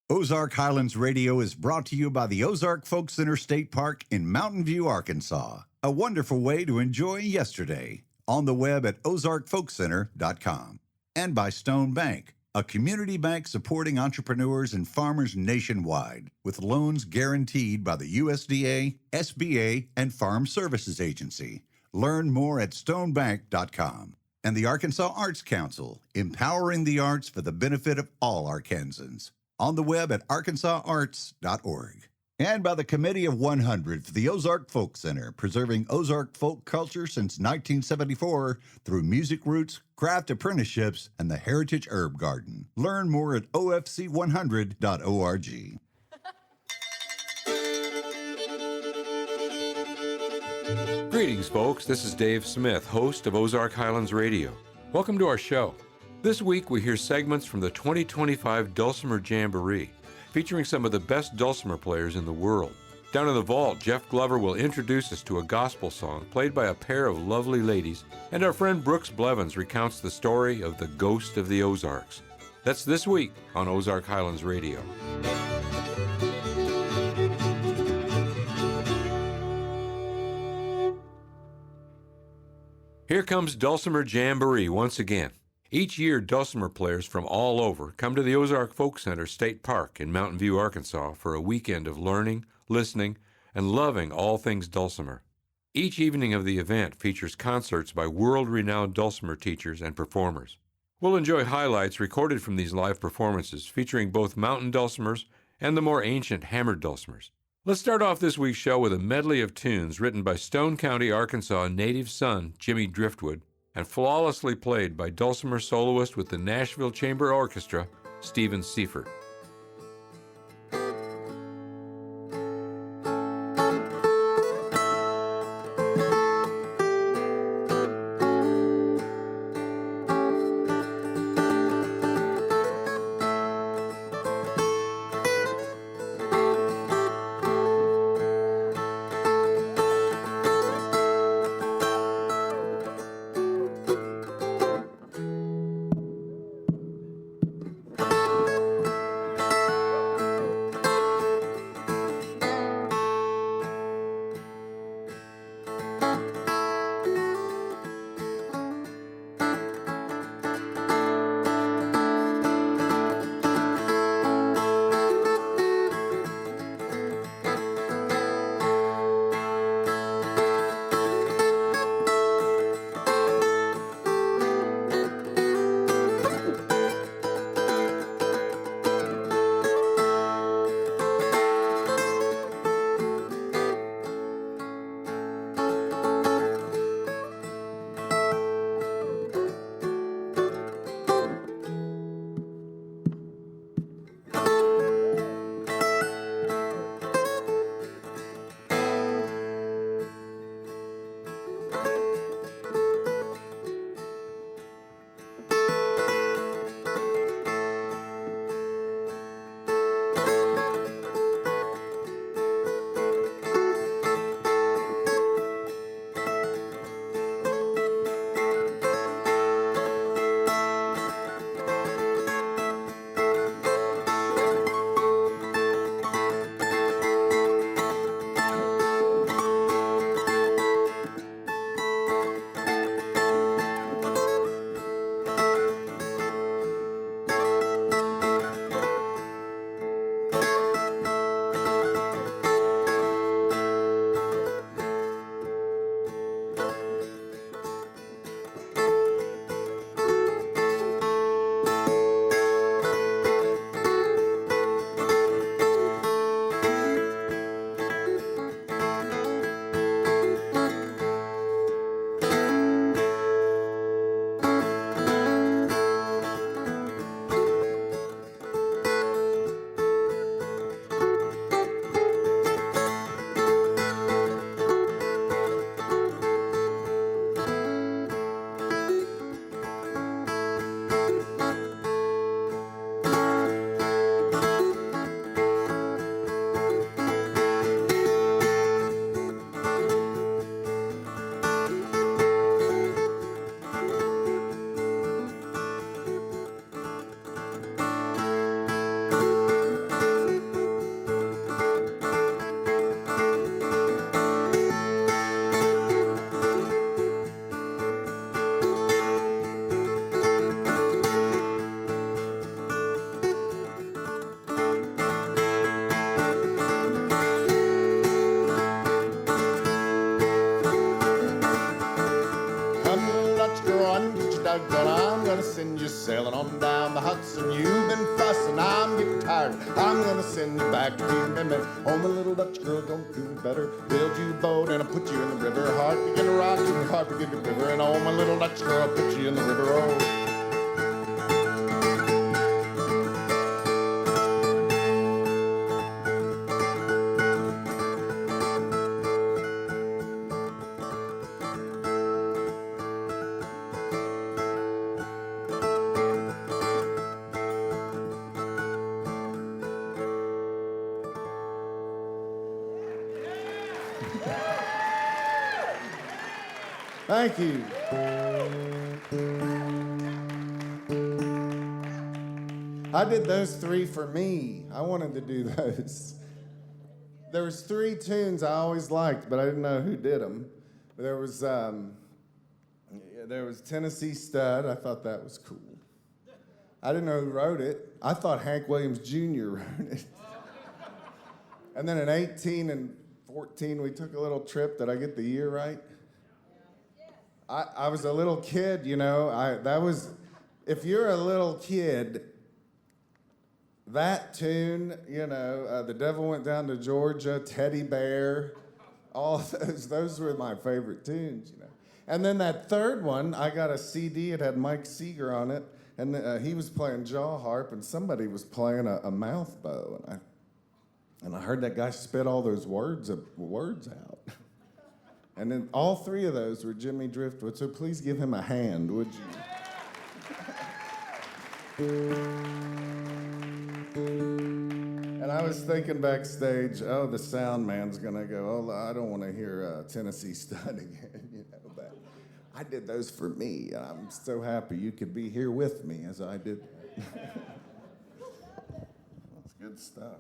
Ozark Highlands Radio is brought to you by the Ozark Folk Center State Park in Mountain View, Arkansas. A wonderful way to enjoy yesterday. On the web at ozarkfolkcenter.com. And by Stone Bank, a community bank supporting entrepreneurs and farmers nationwide with loans guaranteed by the USDA, SBA, and Farm Services Agency. Learn more at stonebank.com. And the Arkansas Arts Council, empowering the arts for the benefit of all Arkansans. On the web at arkansasarts.org. And by the Committee of 100 for the Ozark Folk Center, preserving Ozark folk culture since 1974 through music roots, craft apprenticeships, and the Heritage Herb Garden. Learn more at ofc100.org. Greetings, folks. This is Dave Smith, host of Ozark Highlands Radio. Welcome to our show. This week, we hear segments from the 2025 Dulcimer Jamboree, featuring some of the best dulcimer players in the world. Down in the vault, Jeff Glover will introduce us to a gospel song played by a pair of lovely ladies, and our friend Brooks Blevins recounts the story of the Ghost of the Ozarks. That's this week on Ozark Highlands Radio. Here comes Dulcimer Jamboree once again. Each year, dulcimer players from all over come to the Ozark Folk Center State Park in Mountain View, Arkansas for a weekend of learning, listening, and loving all things dulcimer. Each evening of the event features concerts by world-renowned dulcimer teachers and performers. We'll enjoy highlights recorded from these live performances featuring both mountain dulcimers and the more ancient hammered dulcimers. Let's start off this week's show with a medley of tunes written by Stone County, Arkansas native son Jimmy Driftwood and flawlessly played by dulcimer soloist with the Nashville Chamber Orchestra, Stephen Seifert. tired. I'm gonna send you back to Beeman. Oh, my little Dutch girl, don't do it better. Build you a boat and I'll put you in the river. Heart begin to rock and heart begin to river. And oh, my little Dutch girl, I'll put you in the river. Oh. Thank you. I did those three for me. I wanted to do those. There was three tunes I always liked, but I didn't know who did them. There was Tennessee Stud. I thought that was cool. I didn't know who wrote it. I thought Hank Williams Jr. wrote it. And then in 18 and 14, we took a little trip. Did I get the year right? I was a little kid, you know. If you're a little kid, that tune, you know, The Devil Went Down to Georgia, Teddy Bear, all those were my favorite tunes, you know. And then that third one, I got a CD. It had Mike Seeger on it, and he was playing jaw harp, and somebody was playing a mouth bow, and I heard that guy spit all those words out. And then all three of those were Jimmy Driftwood, so please give him a hand, would you? And I was thinking backstage, oh, the sound man's gonna go, oh, I don't want to hear Tennessee Stud again, you know, but I did those for me, and I'm so happy you could be here with me as I did. That's good stuff.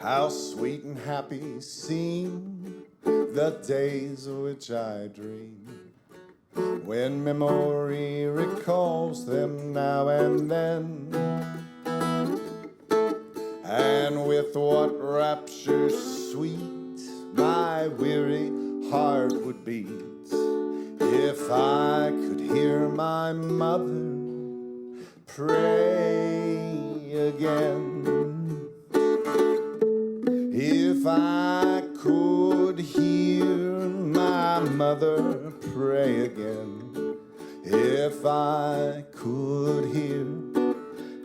How sweet and happy seem the days of which I dream, when memory recalls them now and then. And with what rapture sweet my weary heart would beat if I could hear my mother pray again. If I could hear my mother pray again, if I could hear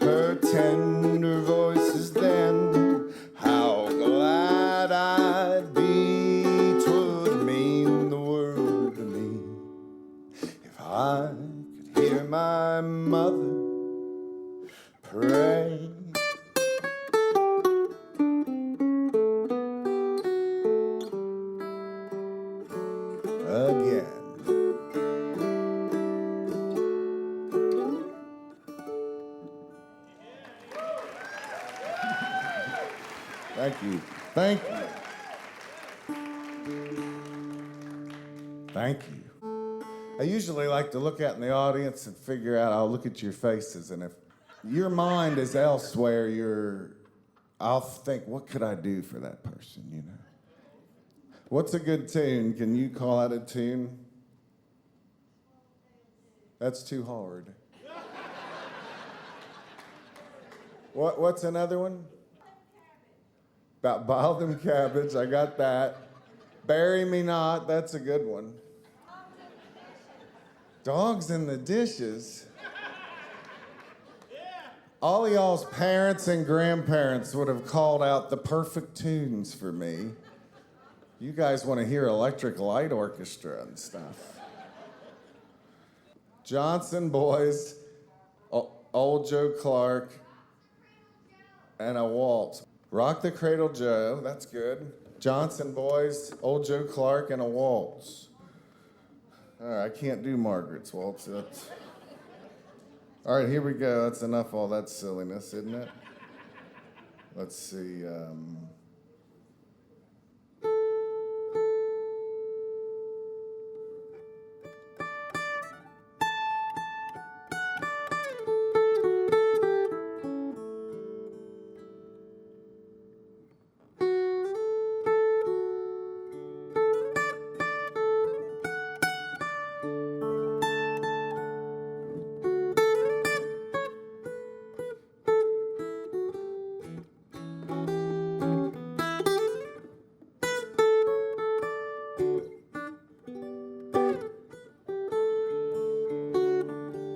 her tender voices then, how glad I'd be. 'Twould mean the world to me if I could hear my mother pray. Again. Thank you. Thank you. Thank you. I usually like to look out in the audience and figure out, I'll look at your faces, and if your mind is elsewhere, I'll think, what could I do for that person, you know? What's a good tune? Can you call out a tune? That's too hard. What's another one? About boiled them cabbage, I got that. Bury Me Not, that's a good one. Dogs in the Dishes. All of y'all's parents and grandparents would have called out the perfect tunes for me. You guys want to hear Electric Light Orchestra and stuff. Johnson Boys, Old Joe Clark, and a waltz. Rock the Cradle Joe, that's good. Johnson Boys, Old Joe Clark, and a waltz. All right, I can't do Margaret's waltz. All right, here we go. That's enough all that silliness, isn't it? Let's see.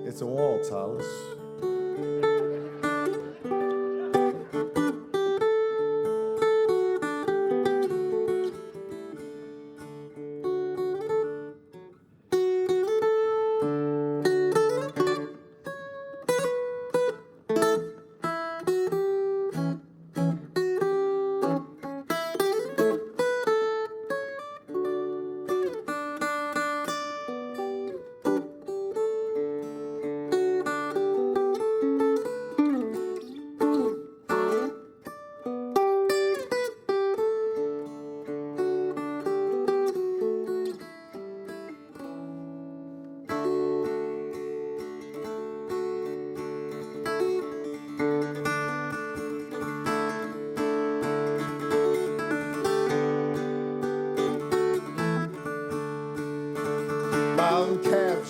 It's a waltz, Hollis.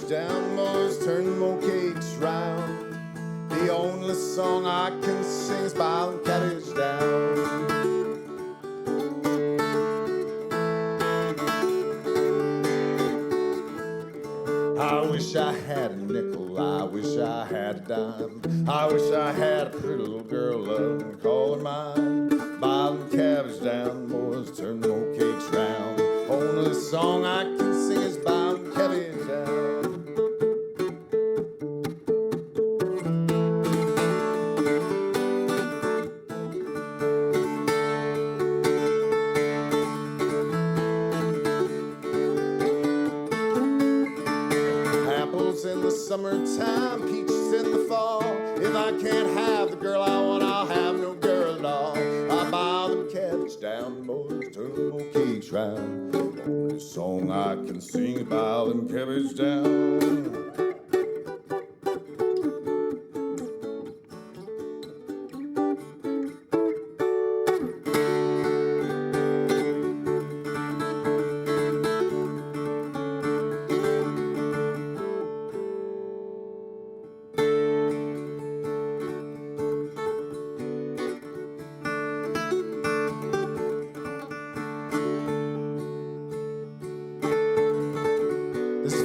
Down, boys, turn more cakes round. The only song I can sing is Bound Cabbage Down. I wish I had a nickel, I wish I had a dime. I wish I had a pretty little girl loving calling mine. Bound cabbage down, boys, turn more cakes round. Only song I can sing is Bound Cabbage Down. Summertime, peaches in the fall. If I can't have the girl I want, I'll have no girl at all. I buy them cabbage down, boys, turn them old cakes round. Only song I can sing about them cabbage down.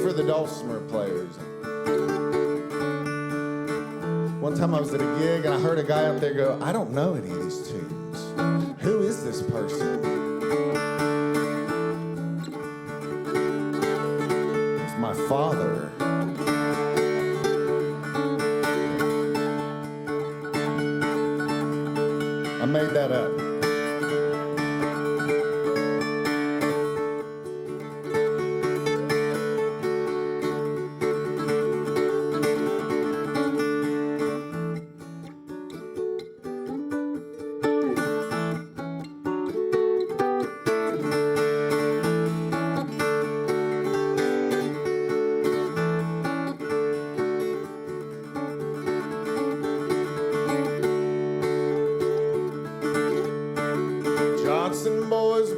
The dulcimer players. One time I was at a gig and I heard a guy up there go, I don't know any of these tunes. Who is this person? It's my father. I made that up.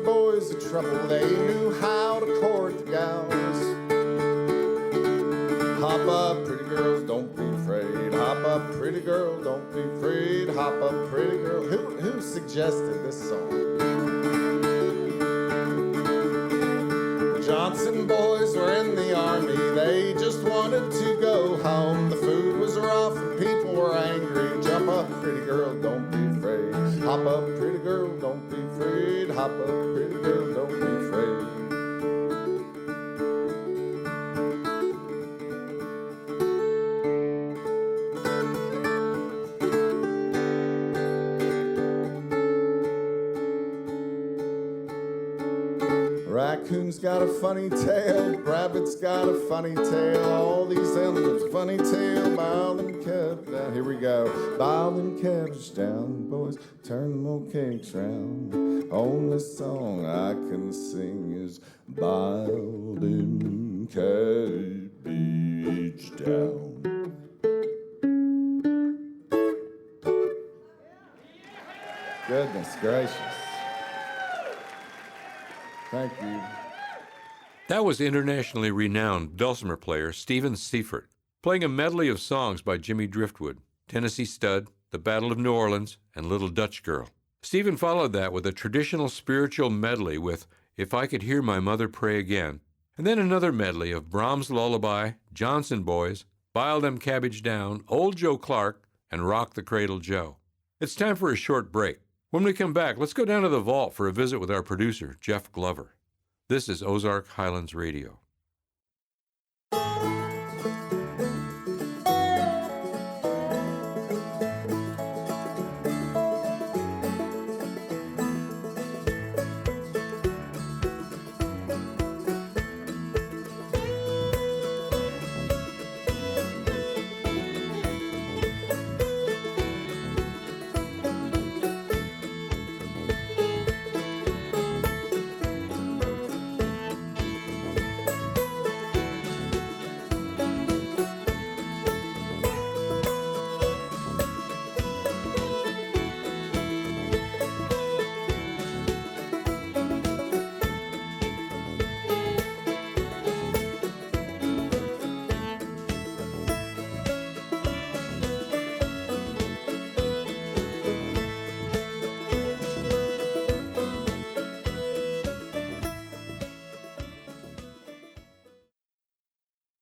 Boys of trouble, they knew how to court the gals. Hop up, pretty girls, don't be afraid. Hop up, pretty girl, don't be afraid. Hop up, pretty girl. Who suggested this song? The Johnson boys were in the army. They just wanted to go home. The food was rough and people were angry. Jump up, pretty girl, don't be afraid. Hop up, pretty girl, don't be afraid. Hop up, pretty girl, don't be afraid. Raccoon's got a funny tail, rabbit's got a funny tail. All these animals, funny tail, bow them cabbage down. Here we go. Bow them cabbage down, boys, turn them old cakes round. Only song I can sing is bow them cabbage down. Goodness gracious. Thank you. That was internationally renowned dulcimer player Stephen Seifert, playing a medley of songs by Jimmy Driftwood, Tennessee Stud, The Battle of New Orleans, and Little Dutch Girl. Stephen followed that with a traditional spiritual medley with If I Could Hear My Mother Pray Again, and then another medley of Brahms' Lullaby, Johnson Boys, Bile Them Cabbage Down, Old Joe Clark, and Rock the Cradle Joe. It's time for a short break. When we come back, let's go down to the vault for a visit with our producer, Jeff Glover. This is Ozark Highlands Radio.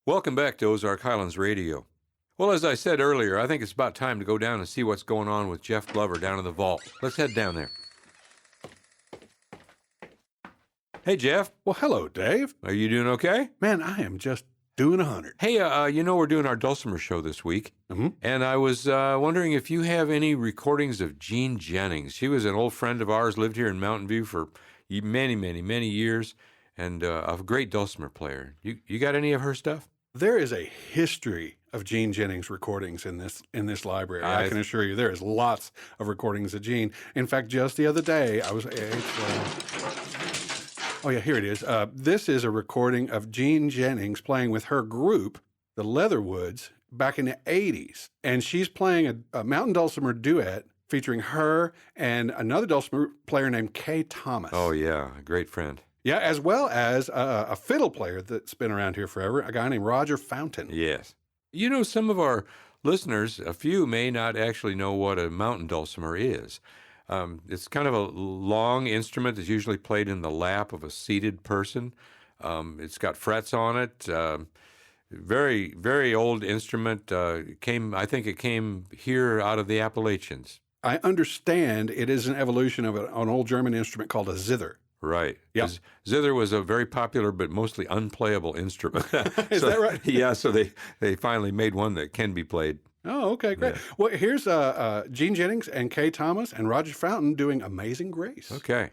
Welcome back to Ozark Highlands Radio. Well, as I said earlier, I think it's about time to go down and see what's going on with Jeff Glover down in the vault. Let's head down there. Hey, Jeff. Well, hello, Dave. Are you doing okay? Man, I am just doing 100. Hey, we're doing our Dulcimer show this week, and I was wondering if you have any recordings of Jean Jennings. She was an old friend of ours, lived here in Mountain View for many, many, many years, and a great dulcimer player. You got any of her stuff? There is a history of Gene Jennings recordings in this library. I can assure you there is lots of recordings of Gene. In fact, just the other day, oh yeah, here it is. This is a recording of Gene Jennings playing with her group, the Leatherwoods, back in the 80s. And she's playing a mountain dulcimer duet featuring her and another dulcimer player named Kay Thomas. Oh, yeah, a great friend. Yeah, as well as a fiddle player that's been around here forever, a guy named Roger Fountain. Yes. You know, some of our listeners, a few may not actually know what a mountain dulcimer is. It's kind of a long instrument that's usually played in the lap of a seated person. It's got frets on it. Very, very old instrument. I think it came here out of the Appalachians. I understand it is an evolution of an old German instrument called a zither. Right. Yeah. Zither was a very popular but mostly unplayable instrument. Is that right? Yeah, so they finally made one that can be played. Oh, okay, great. Yeah. Well, here's Gene Jennings and Kay Thomas and Roger Fountain doing Amazing Grace. Okay.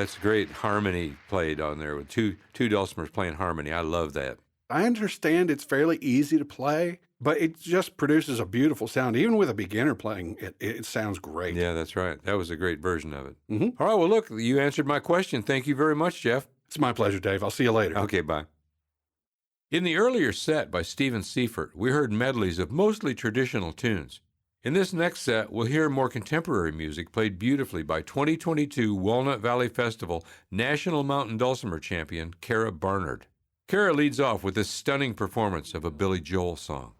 That's great harmony played on there with two dulcimers playing harmony. I love that. I understand it's fairly easy to play, but it just produces a beautiful sound. Even with a beginner playing, it sounds great. Yeah, that's right. That was a great version of it. Mm-hmm. All right, well, look, you answered my question. Thank you very much, Jeff. It's my pleasure, Dave. I'll see you later. Okay, bye. In the earlier set by Stephen Seifert, we heard medleys of mostly traditional tunes. In this next set, we'll hear more contemporary music played beautifully by 2022 Walnut Valley Festival National Mountain Dulcimer Champion, Kara Barnard. Kara leads off with this stunning performance of a Billy Joel song.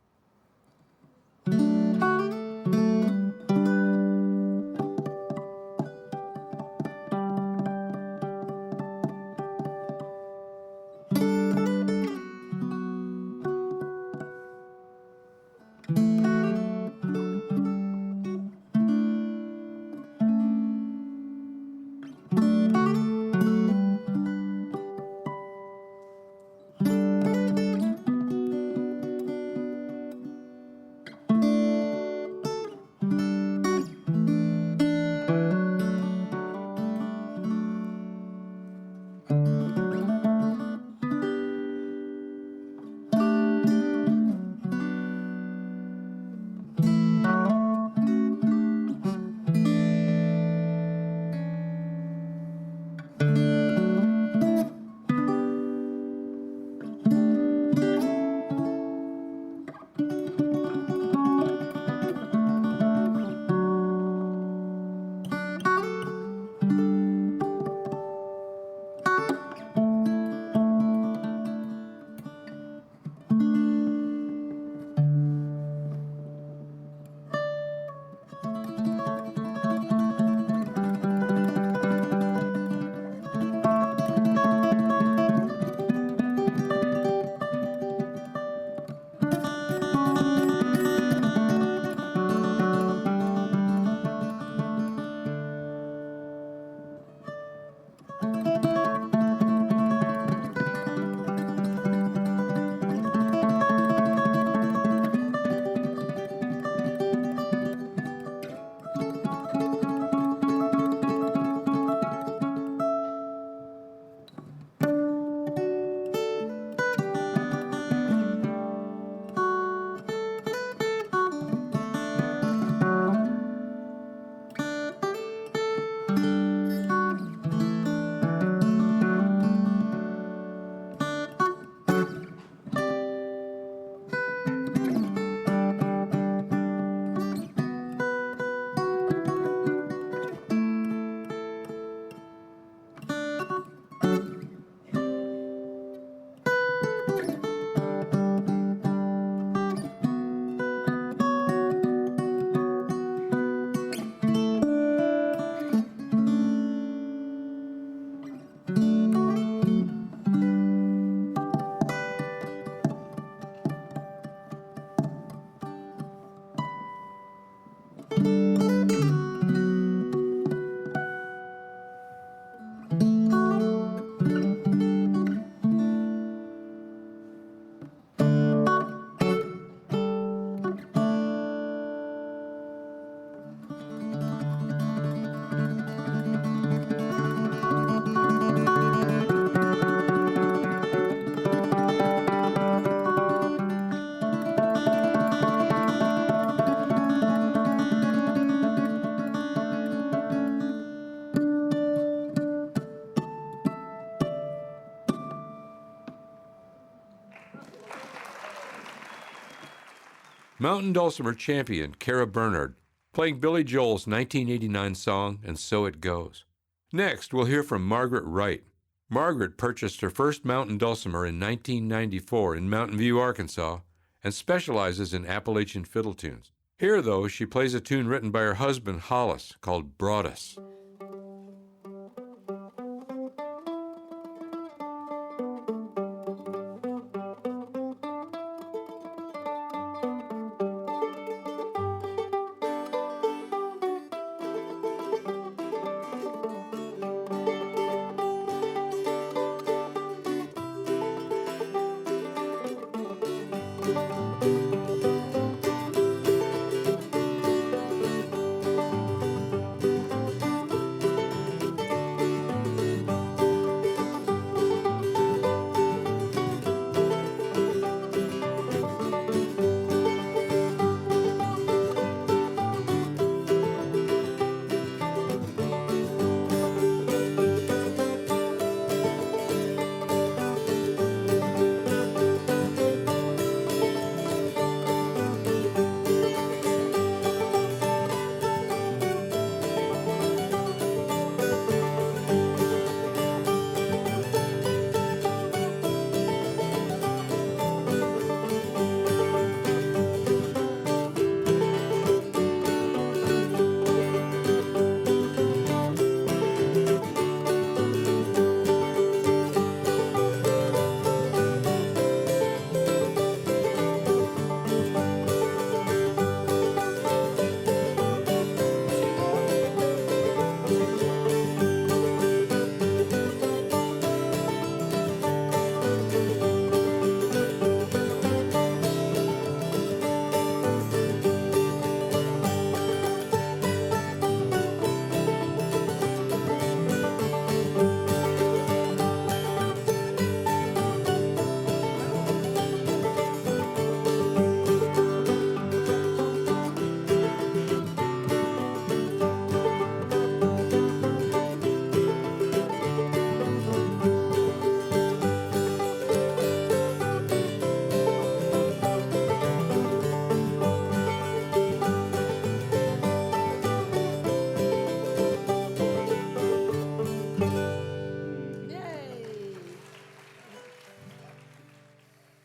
Mountain Dulcimer champion Kara Barnard, playing Billy Joel's 1989 song, And So It Goes. Next, we'll hear from Margaret Wright. Margaret purchased her first mountain dulcimer in 1994 in Mountain View, Arkansas, and specializes in Appalachian fiddle tunes. Here, though, she plays a tune written by her husband, Hollis, called Broadus.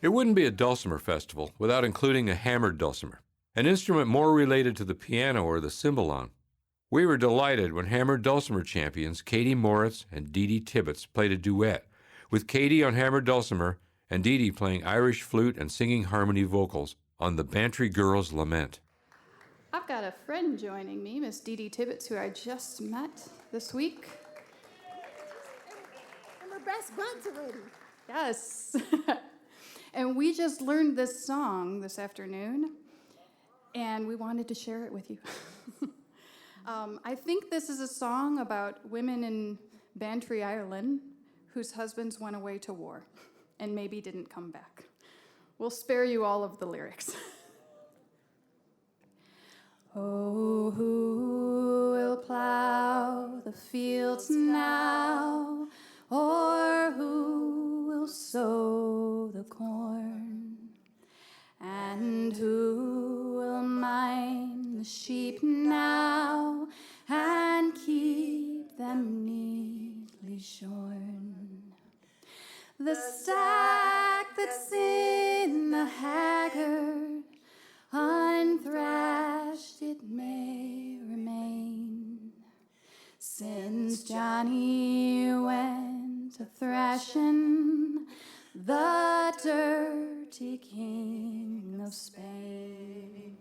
It wouldn't be a dulcimer festival without including a hammered dulcimer, an instrument more related to the piano or the cymbalon. We were delighted when hammered dulcimer champions Katie Moritz and Deedee Tibbits played a duet, with Katie on hammered dulcimer and Deedee playing Irish flute and singing harmony vocals on The Bantry Girl's Lament. I've got a friend joining me, Miss Deedee Tibbits, who I just met this week. And we're best buds already. Yes. And we just learned this song this afternoon, and we wanted to share it with you. I think this is a song about women in Bantry, Ireland, whose husbands went away to war and maybe didn't come back. We'll spare you all of the lyrics. Oh, who will plow the fields now, or who will sow the corn? And who will mind the sheep now and keep them neatly shorn? The stack that's in the haggard, unthrashed it may remain, since Johnny went a-thrashing the dirty king of Spain.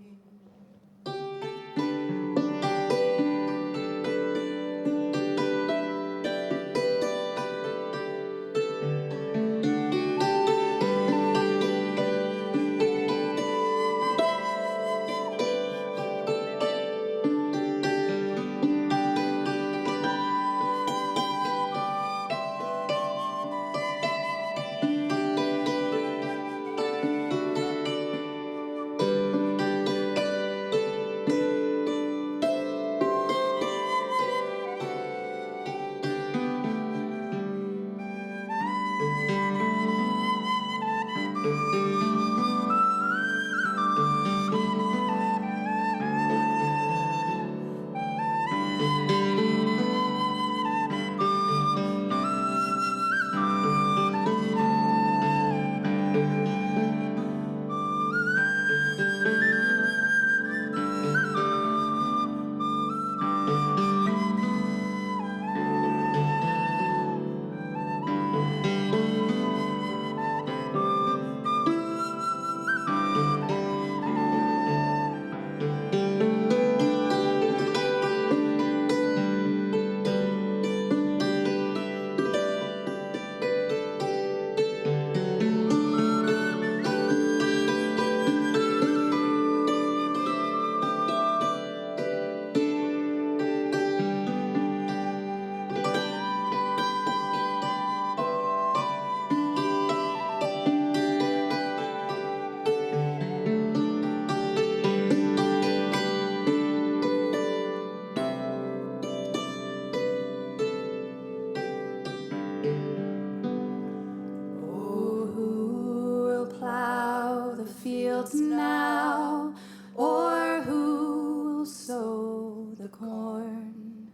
fields now, or who'll sow the corn?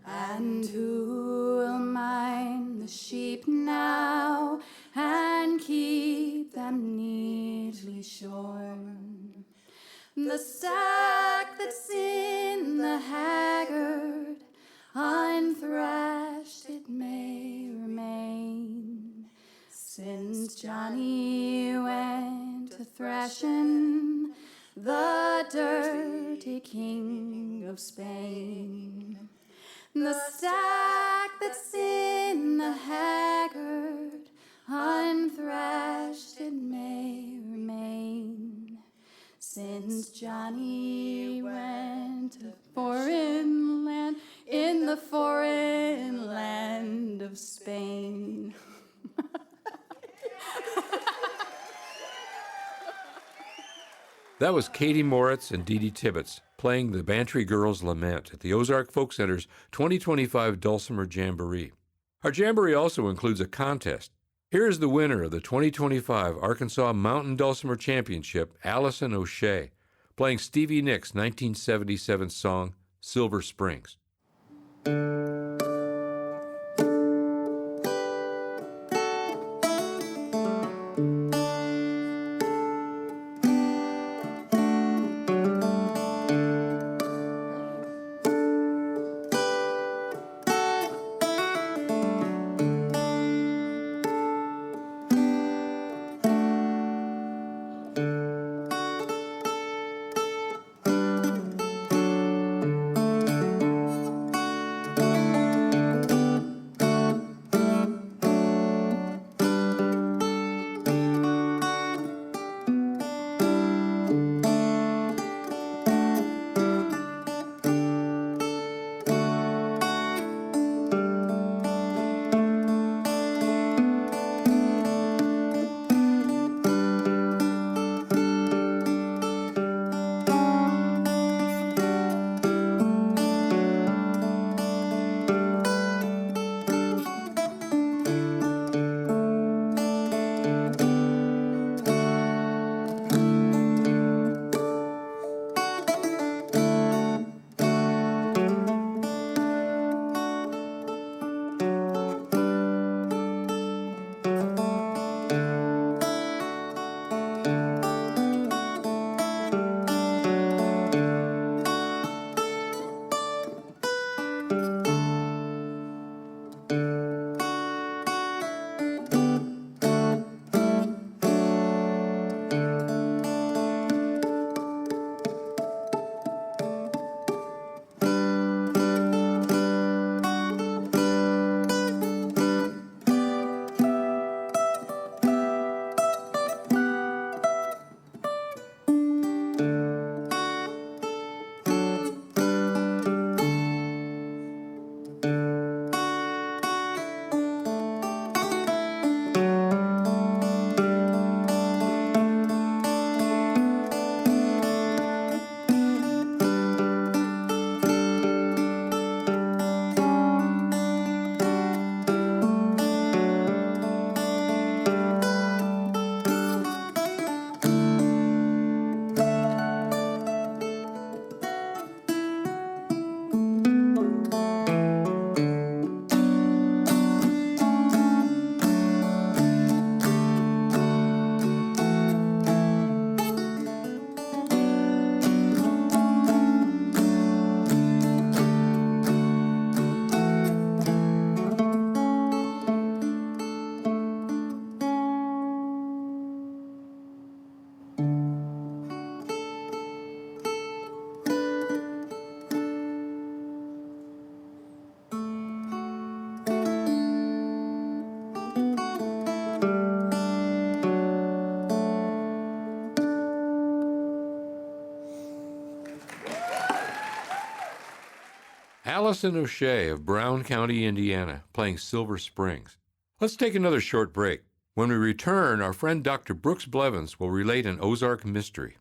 And who'll mind the sheep now and keep them neatly shorn? The stack that's in the haggard, unthrashed it may remain, since Johnny went a thrashing the dirty king of Spain. The stack that's in the haggard, unthrashed it may remain, since Johnny went to foreign land, in the foreign land of Spain. That was Katie Moritz and Deedee Tibbits playing the Bantry Girls' Lament at the Ozark Folk Center's 2025 Dulcimer Jamboree. Our Jamboree also includes a contest. Here is the winner of the 2025 Arkansas Mountain Dulcimer Championship, Allison O'Shea, playing Stevie Nicks' 1977 song, Silver Springs. Allison O'Shea of Brown County, Indiana, playing Silver Springs. Let's take another short break. When we return, our friend Dr. Brooks Blevins will relate an Ozark mystery.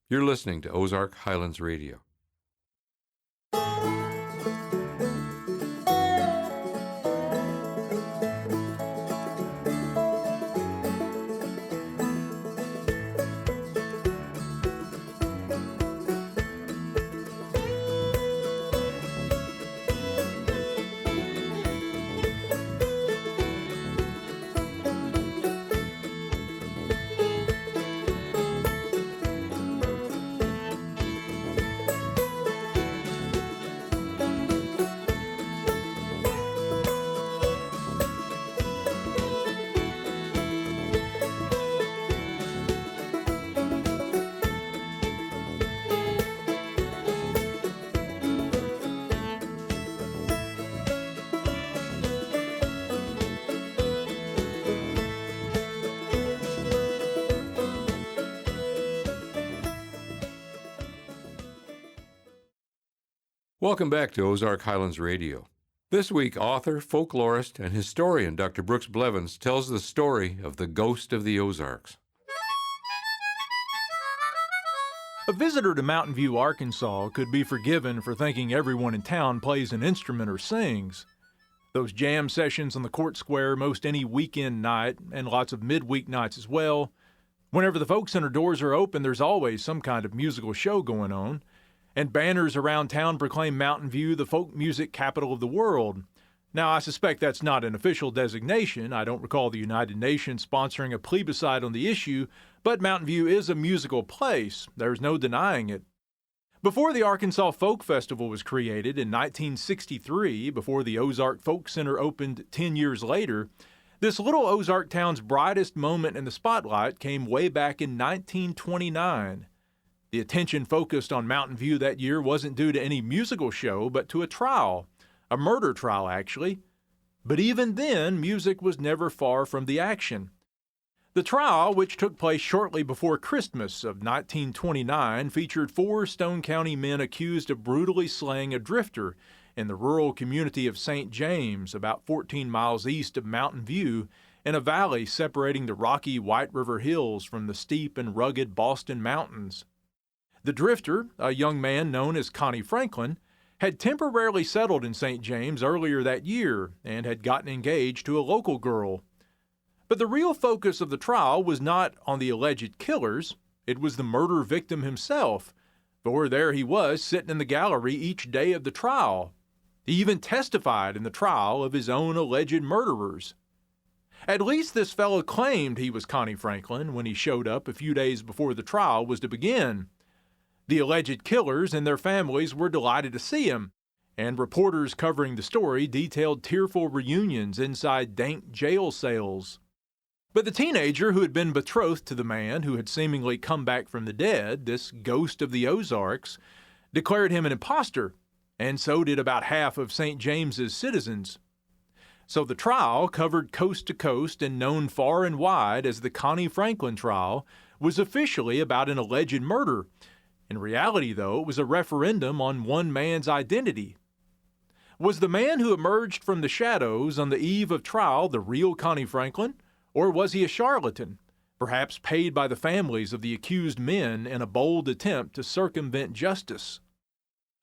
You're listening to Ozark Highlands Radio. Welcome back to Ozark Highlands Radio. This week, author, folklorist, and historian Dr. Brooks Blevins tells the story of the Ghost of the Ozarks. A visitor to Mountain View, Arkansas could be forgiven for thinking everyone in town plays an instrument or sings. Those jam sessions on the court square most any weekend night, and lots of midweek nights as well. Whenever the folk center doors are open, there's always some kind of musical show going on. And banners around town proclaim Mountain View the folk music capital of the world. Now, I suspect that's not an official designation. I don't recall the United Nations sponsoring a plebiscite on the issue, but Mountain View is a musical place. There's no denying it. Before the Arkansas Folk Festival was created in 1963, before the Ozark Folk Center opened 10 years later, this little Ozark town's brightest moment in the spotlight came way back in 1929. The attention focused on Mountain View that year wasn't due to any musical show, but to a trial. A murder trial, actually. But even then, music was never far from the action. The trial, which took place shortly before Christmas of 1929, featured 4 Stone County men accused of brutally slaying a drifter in the rural community of St. James, about 14 miles east of Mountain View, in a valley separating the rocky White River Hills from the steep and rugged Boston Mountains. The drifter, a young man known as Connie Franklin, had temporarily settled in St. James earlier that year and had gotten engaged to a local girl. But the real focus of the trial was not on the alleged killers, it was the murder victim himself, for there he was sitting in the gallery each day of the trial. He even testified in the trial of his own alleged murderers. At least this fellow claimed he was Connie Franklin when he showed up a few days before the trial was to begin. The alleged killers and their families were delighted to see him, and reporters covering the story detailed tearful reunions inside dank jail cells. But the teenager who had been betrothed to the man who had seemingly come back from the dead, this ghost of the Ozarks, declared him an imposter, and so did about half of St. James's citizens. So the trial, covered coast to coast and known far and wide as the Connie Franklin trial, was officially about an alleged murder. In reality, though, it was a referendum on one man's identity. Was the man who emerged from the shadows on the eve of trial the real Connie Franklin? Or was he a charlatan, perhaps paid by the families of the accused men in a bold attempt to circumvent justice?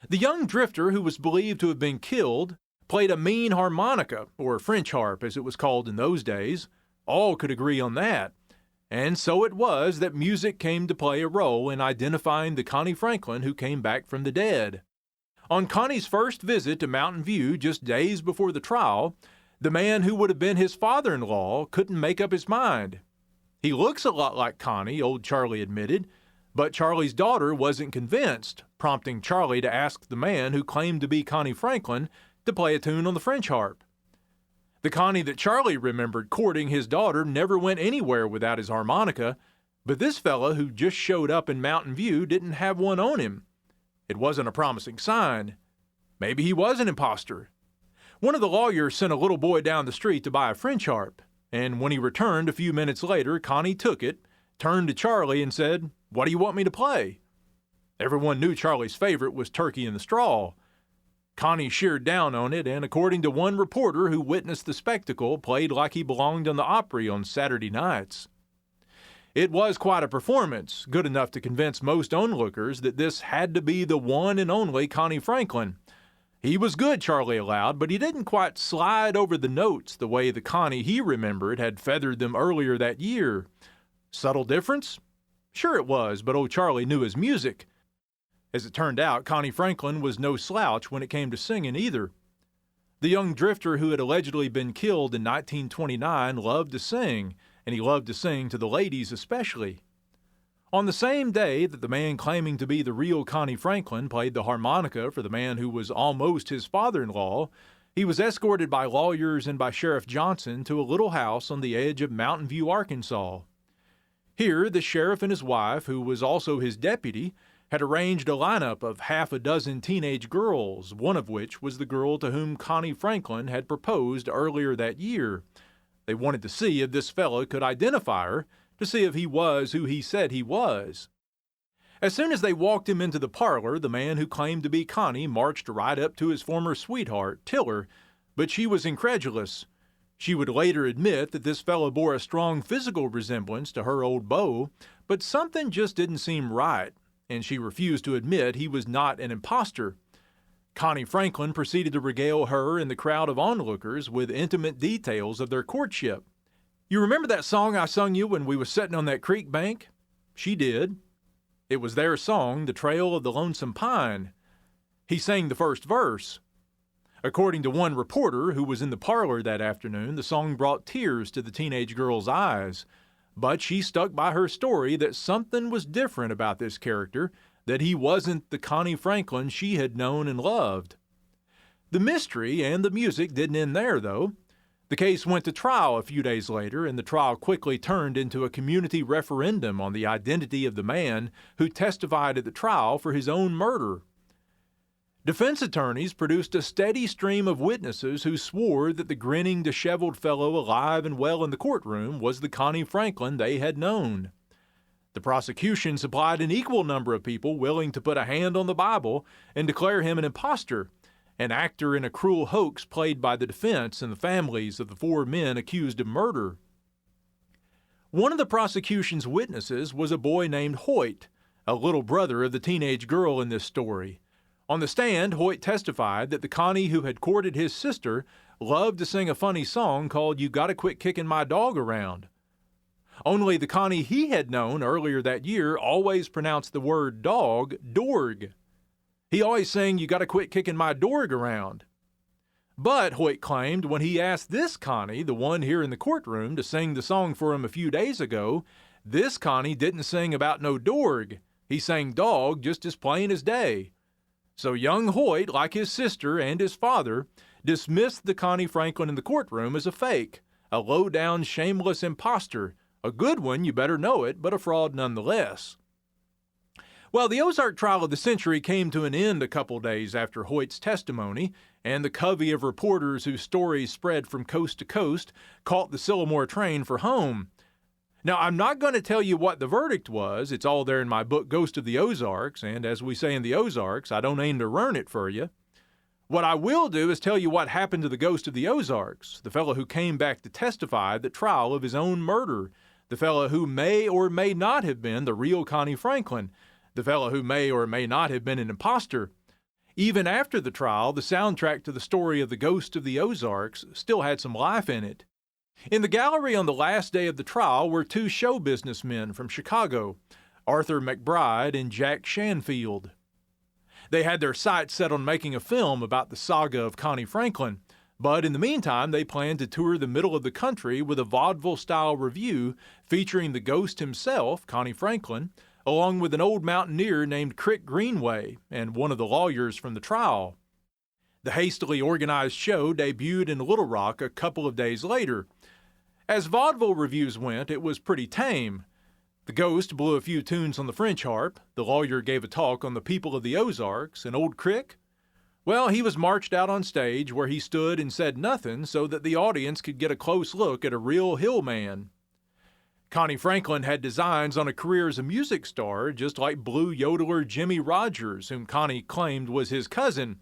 The young drifter who was believed to have been killed played a mean harmonica, or French harp as it was called in those days. All could agree on that. And so it was that music came to play a role in identifying the Connie Franklin who came back from the dead. On Connie's first visit to Mountain View just days before the trial, the man who would have been his father-in-law couldn't make up his mind. He looks a lot like Connie, old Charlie admitted, but Charlie's daughter wasn't convinced, prompting Charlie to ask the man who claimed to be Connie Franklin to play a tune on the French harp. The Connie that Charlie remembered courting his daughter never went anywhere without his harmonica, but this fella who just showed up in Mountain View didn't have one on him. It wasn't a promising sign. Maybe he was an imposter. One of the lawyers sent a little boy down the street to buy a French harp, and when he returned a few minutes later, Connie took it, turned to Charlie and said, "What do you want me to play?" Everyone knew Charlie's favorite was Turkey in the Straw. Connie sheared down on it, and according to one reporter who witnessed the spectacle, played like he belonged on the Opry on Saturday nights. It was quite a performance, good enough to convince most onlookers that this had to be the one and only Connie Franklin. He was good, Charlie allowed, but he didn't quite slide over the notes the way the Connie he remembered had feathered them earlier that year. Subtle difference? Sure it was, but old Charlie knew his music. As it turned out, Connie Franklin was no slouch when it came to singing either. The young drifter who had allegedly been killed in 1929 loved to sing, and he loved to sing to the ladies especially. On the same day that the man claiming to be the real Connie Franklin played the harmonica for the man who was almost his father-in-law, he was escorted by lawyers and by Sheriff Johnson to a little house on the edge of Mountain View, Arkansas. Here, the sheriff and his wife, who was also his deputy, had arranged a lineup of half a dozen teenage girls, one of which was the girl to whom Connie Franklin had proposed earlier that year. They wanted to see if this fellow could identify her, to see if he was who he said he was. As soon as they walked him into the parlor, the man who claimed to be Connie marched right up to his former sweetheart, Tiller, but she was incredulous. She would later admit that this fellow bore a strong physical resemblance to her old beau, but something just didn't seem right, and she refused to admit he was not an imposter. Connie Franklin proceeded to regale her and the crowd of onlookers with intimate details of their courtship. "You remember that song I sung you when we was setting on that creek bank?" She did. It was their song, "The Trail of the Lonesome Pine." He sang the first verse. According to one reporter who was in the parlor that afternoon, the song brought tears to the teenage girl's eyes. But she stuck by her story that something was different about this character, that he wasn't the Connie Franklin she had known and loved. The mystery and the music didn't end there, though. The case went to trial a few days later, and the trial quickly turned into a community referendum on the identity of the man who testified at the trial for his own murder. Defense attorneys produced a steady stream of witnesses who swore that the grinning, disheveled fellow alive and well in the courtroom was the Connie Franklin they had known. The prosecution supplied an equal number of people willing to put a hand on the Bible and declare him an impostor, an actor in a cruel hoax played by the defense and the families of the 4 men accused of murder. One of the prosecution's witnesses was a boy named Hoyt, a little brother of the teenage girl in this story. On the stand, Hoyt testified that the Connie who had courted his sister loved to sing a funny song called "You Gotta Quit Kicking My Dog Around." Only the Connie he had known earlier that year always pronounced the word dog, dorg. He always sang, "You gotta quit kicking my dorg around." But, Hoyt claimed, when he asked this Connie, the one here in the courtroom, to sing the song for him a few days ago, this Connie didn't sing about no dorg. He sang dog just as plain as day. So young Hoyt, like his sister and his father, dismissed the Connie Franklin in the courtroom as a fake, a low-down, shameless imposter, a good one, you better know it, but a fraud nonetheless. Well, the Ozark trial of the century came to an end a couple days after Hoyt's testimony, and the covey of reporters whose stories spread from coast to coast caught the Sillamore train for home. Now, I'm not going to tell you what the verdict was. It's all there in my book, Ghost of the Ozarks, and as we say in the Ozarks, I don't aim to ruin it for you. What I will do is tell you what happened to the Ghost of the Ozarks, the fellow who came back to testify at the trial of his own murder, the fellow who may or may not have been the real Connie Franklin, the fellow who may or may not have been an imposter. Even after the trial, the soundtrack to the story of the Ghost of the Ozarks still had some life in it. In the gallery on the last day of the trial were 2 show businessmen from Chicago, Arthur McBride and Jack Shanfield. They had their sights set on making a film about the saga of Connie Franklin, but in the meantime they planned to tour the middle of the country with a vaudeville-style revue featuring the ghost himself, Connie Franklin, along with an old mountaineer named Crick Greenway and one of the lawyers from the trial. The hastily organized show debuted in Little Rock a couple of days later. As vaudeville reviews went, it was pretty tame. The ghost blew a few tunes on the French harp, the lawyer gave a talk on the people of the Ozarks, and old Crick, well, he was marched out on stage where he stood and said nothing so that the audience could get a close look at a real hillman. Connie Franklin had designs on a career as a music star, just like blue yodeler Jimmy Rogers, whom Connie claimed was his cousin.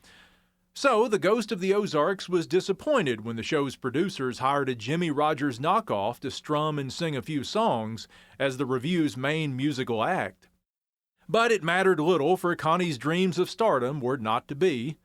So the Ghost of the Ozarks was disappointed when the show's producers hired a Jimmy Rogers knockoff to strum and sing a few songs as the revue's main musical act. But it mattered little, for Connie's dreams of stardom were not to be.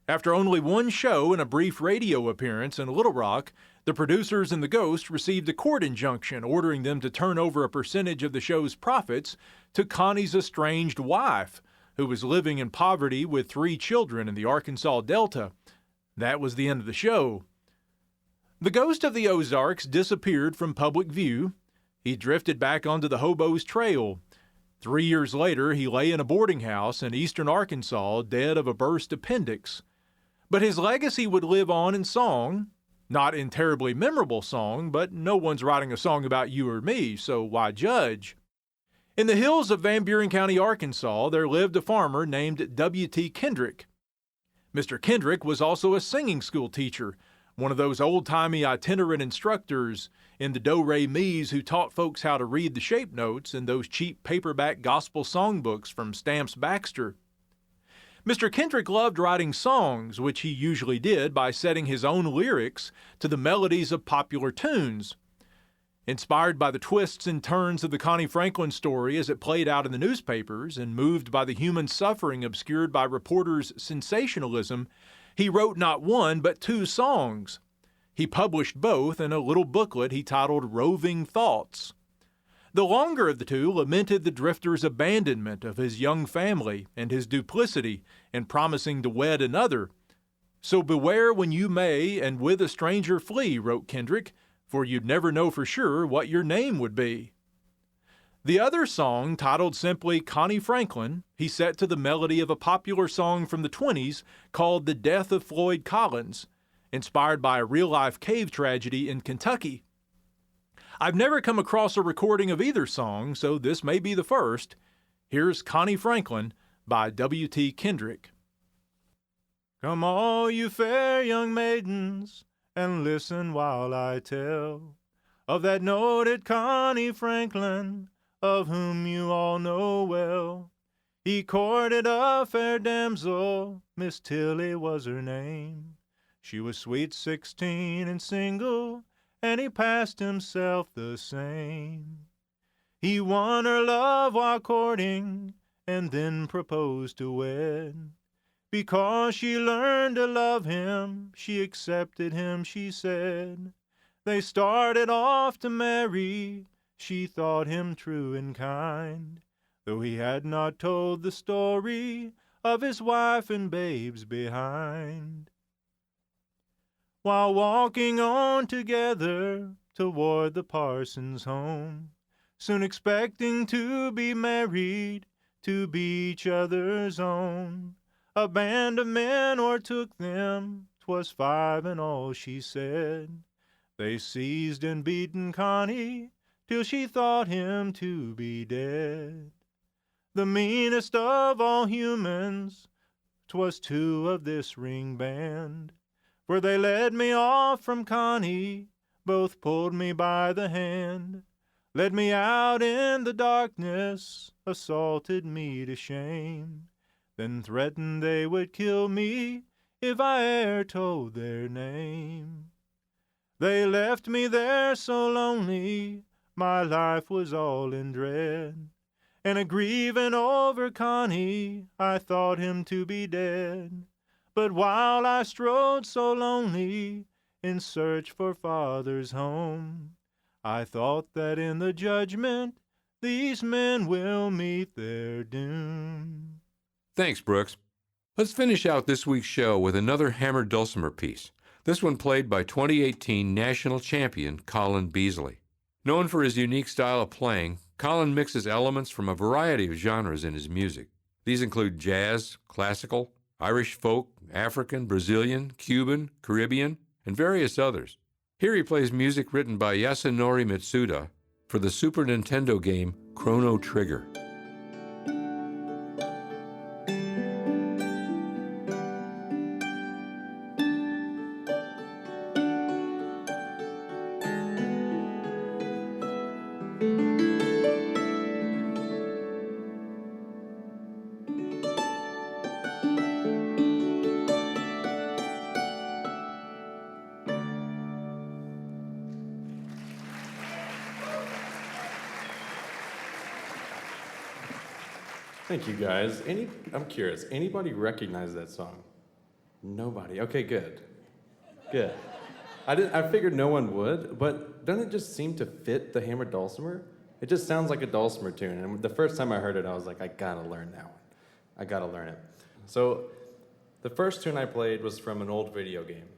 After only one show and a brief radio appearance in Little Rock, the producers and the Ghost received a court injunction ordering them to turn over a percentage of the show's profits to Connie's estranged wife, who was living in poverty with 3 children in the Arkansas Delta. That was the end of the show. The Ghost of the Ozarks disappeared from public view. He drifted back onto the Hobo's Trail. 3 years later, he lay in a boarding house in eastern Arkansas, dead of a burst appendix. But his legacy would live on in song. Not in terribly memorable song, but no one's writing a song about you or me, so why judge? In the hills of Van Buren County, Arkansas, there lived a farmer named W.T. Kendrick. Mr. Kendrick was also a singing school teacher, one of those old-timey itinerant instructors in the do-re-mis who taught folks how to read the shape notes in those cheap paperback gospel songbooks from Stamps Baxter. Mr. Kendrick loved writing songs, which he usually did by setting his own lyrics to the melodies of popular tunes. Inspired by the twists and turns of the Connie Franklin story as it played out in the newspapers, and moved by the human suffering obscured by reporters' sensationalism, he wrote not one but 2 songs. He published both in a little booklet he titled Roving Thoughts. The longer of the 2 lamented the drifter's abandonment of his young family and his duplicity in promising to wed another. "So beware when you may and with a stranger flee," wrote Kendrick, "for you'd never know for sure what your name would be." The other song, titled simply Connie Franklin, he set to the melody of a popular song from the 20s called The Death of Floyd Collins, inspired by a real-life cave tragedy in Kentucky. I've never come across a recording of either song, so this may be the first. Here's Connie Franklin by W.T. Kendrick. Come all you fair young maidens, and listen while I tell of that noted Connie Franklin, of whom you all know well. He courted a fair damsel, Miss Tilly was her name. She was sweet 16 and single, and he passed himself the same. He won her love while courting, and then proposed to wed. Because she learned to love him, she accepted him, she said. They started off to marry, she thought him true and kind, though he had not told the story of his wife and babes behind. While walking on together toward the parson's home, soon expecting to be married, to be each other's own, a band of men o'ertook them, 'twas 5 in all, she said. They seized and beaten Connie, till she thought him to be dead. The meanest of all humans, 'twas 2 of this ring band, for they led me off from Connie, both pulled me by the hand, led me out in the darkness, assaulted me to shame. Then threatened they would kill me if I e'er told their name. They left me there so lonely, my life was all in dread, and a grieving over Connie, I thought him to be dead. But while I strode so lonely in search for father's home, I thought that in the judgment these men will meet their doom. Thanks, Brooks. Let's finish out this week's show with another hammered dulcimer piece, this one played by 2018 national champion Colin Beasley. Known for his unique style of playing, Colin mixes elements from a variety of genres in his music. These include jazz, classical, Irish folk, African, Brazilian, Cuban, Caribbean, and various others. Here he plays music written by Yasunori Mitsuda for the Super Nintendo game Chrono Trigger. Thank you, guys. I'm curious, anybody recognize that song? Nobody. Okay, good. Good. I figured no one would, but doesn't it just seem to fit the hammered dulcimer? It just sounds like a dulcimer tune, and the first time I heard it, I was like, I gotta learn that one. I gotta learn it. So the first tune I played was from an old video game,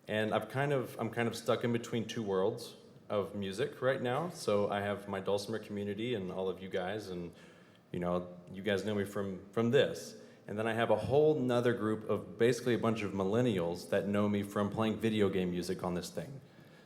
and I'm kind of stuck in between 2 worlds of music right now. So I have my dulcimer community and all of you guys, and you guys know me from this. And then I have a whole nother group of basically a bunch of millennials that know me from playing video game music on this thing.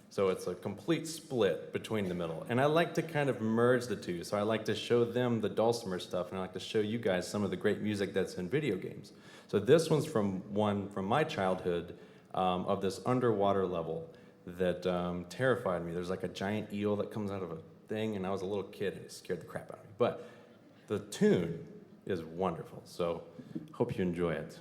So it's a complete split between the middle. And I like to kind of merge the two. So I like to show them the dulcimer stuff, and I like to show you guys some of the great music that's in video games. So this one's from my childhood of this underwater level that terrified me. There's like a giant eel that comes out of a thing, and I was a little kid, and it scared the crap out of me. But the tune is wonderful, so hope you enjoy it.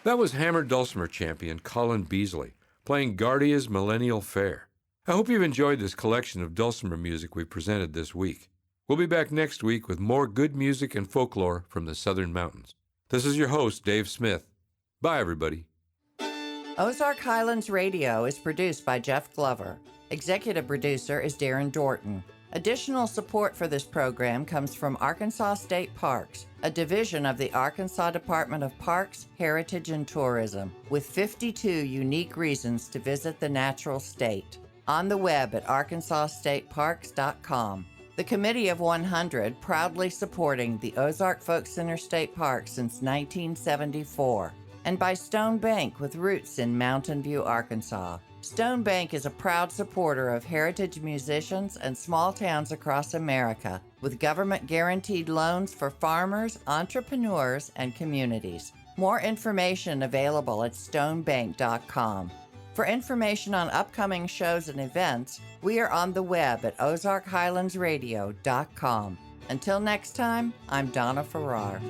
That was Hammer Dulcimer champion Colin Beasley playing Guardia's Millennial Fair. I hope you've enjoyed this collection of dulcimer music we presented this week. We'll be back next week with more good music and folklore from the Southern Mountains. This is your host, Dave Smith. Bye, everybody. Ozark Highlands Radio is produced by Jeff Glover. Executive producer is Darren Dorton. Additional support for this program comes from Arkansas State Parks, a division of the Arkansas Department of Parks, Heritage, and Tourism, with 52 unique reasons to visit the natural state. On the web at arkansasstateparks.com. The Committee of 100 proudly supporting the Ozark Folk Center State Park since 1974. And by Stone Bank with roots in Mountain View, Arkansas. Stone Bank is a proud supporter of heritage musicians and small towns across America, with government-guaranteed loans for farmers, entrepreneurs, and communities. More information available at stonebank.com. For information on upcoming shows and events, we are on the web at ozarkhighlandsradio.com. Until next time, I'm Donna Farrar.